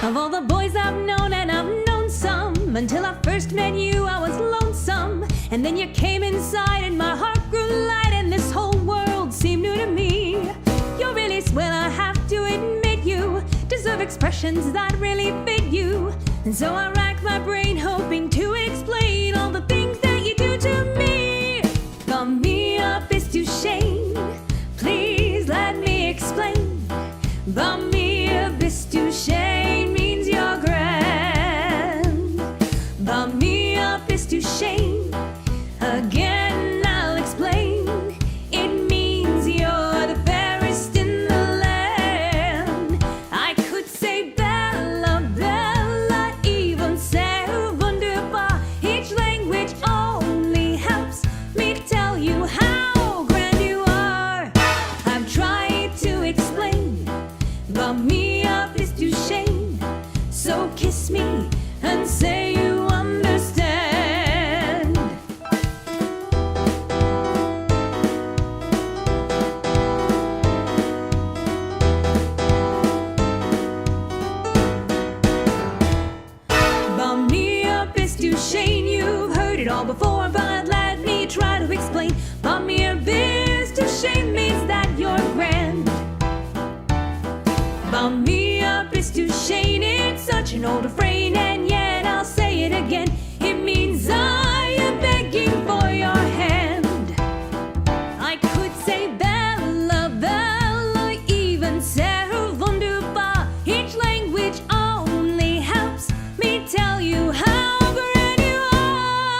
Of all the boys I've known, and I've known some, until I first met you I was lonesome. And then you came inside and my heart grew light, and this whole world seemed new to me. You're really swell, I have to admit, you deserve expressions that really fit you. And so I rack my brain hoping to explain all the things that you do to me. Bump me up is to shame, please let me explain. Bump me up is to shame means you're grand. Bump me up is to shame, again I'll explain. It means you're the fairest in the land. I could say Bella, Bella, even say wunderbar. Each language only helps me tell you how grand you are. I've tried to explain. Bump me up is to shame, so kiss me and say you understand. Bump me up is to shame, you've heard it all before, but let me try to explain. Bump me up is to shame means that you're grand. Bump me up is to shame, it's such an old refrain, and yet I'll say it again. It means I am begging for your hand. I could say Bella, Bella, even Sarah wunderbar. Each language only helps me tell you how grand you are.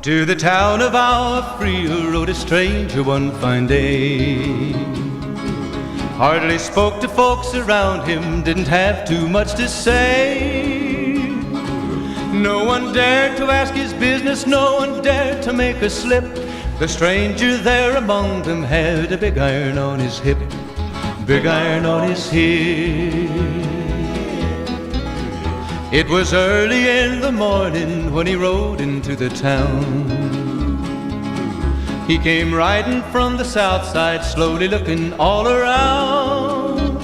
To the town of our free rode a stranger one fine day. Hardly spoke to folks around him, didn't have too much to say. No one dared to ask his business, no one dared to make a slip. The stranger there among them had a big iron on his hip, big iron on his hip. It was early in the morning when he rode into the town. He came riding from the south side, slowly looking all around.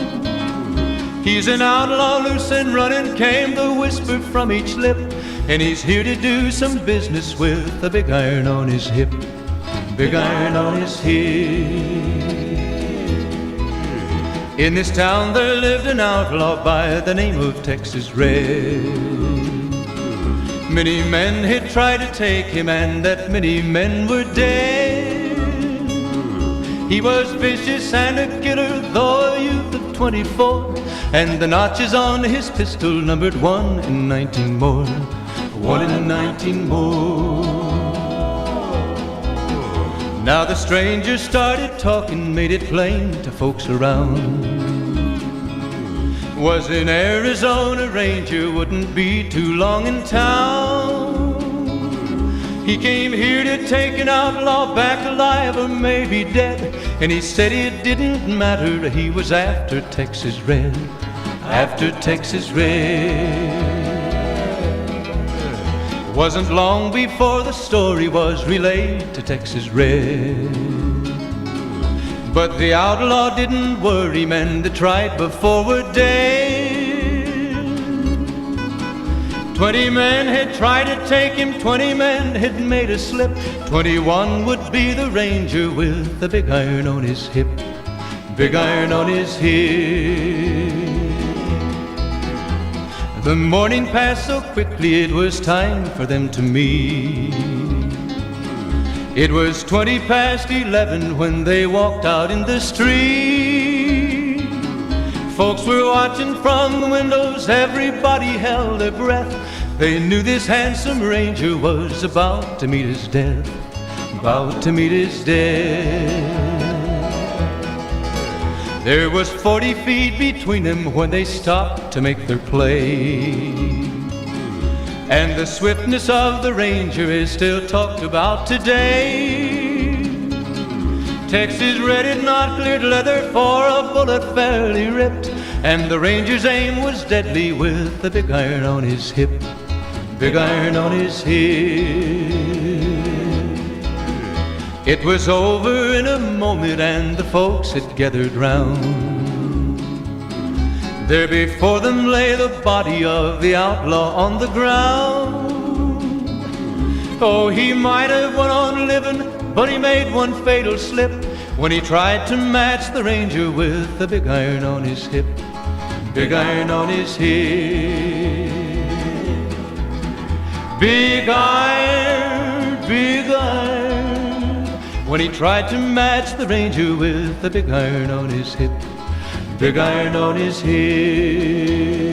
He's an outlaw, loose and running, came the whisper from each lip, and he's here to do some business with a big iron on his hip, big iron on his hip. In this town there lived an outlaw by the name of Texas Red. Many men had tried to take him, and that many men were dead. He was vicious and a killer, though a youth of 24, and the notches on his pistol numbered 1 in 19 more, 1 in 19 more. Now the stranger started talking, made it plain to folks around. Was an Arizona ranger, wouldn't be too long in town. He came here to take an outlaw back alive or maybe dead, and he said it didn't matter, he was after Texas Red, after Texas Red. Wasn't long before the story was relayed to Texas Red. But the outlaw didn't worry men that tried before were dead. 20 men had tried to take him, 20 men had made a slip. 21 would be the ranger with the big iron on his hip, big iron on his hip. The morning passed so quickly it was time for them to meet. It was 20 past 11 when they walked out in the street. Folks were watching from the windows, everybody held their breath. They knew this handsome ranger was about to meet his death, about to meet his death. There was 40 feet between them when they stopped to make their play. And the swiftness of the ranger is still talked about today. Texas Red had not cleared leather for a bullet fairly ripped, and the ranger's aim was deadly with the big iron on his hip, big iron on his hip. It was over in a moment and the folks had gathered round. There before them lay the body of the outlaw on the ground. Oh, he might have went on living, but he made one fatal slip when he tried to match the ranger with the big iron on his hip, big iron on his hip. Big iron, big iron, when he tried to match the ranger with the big iron on his hip, big iron on his hip.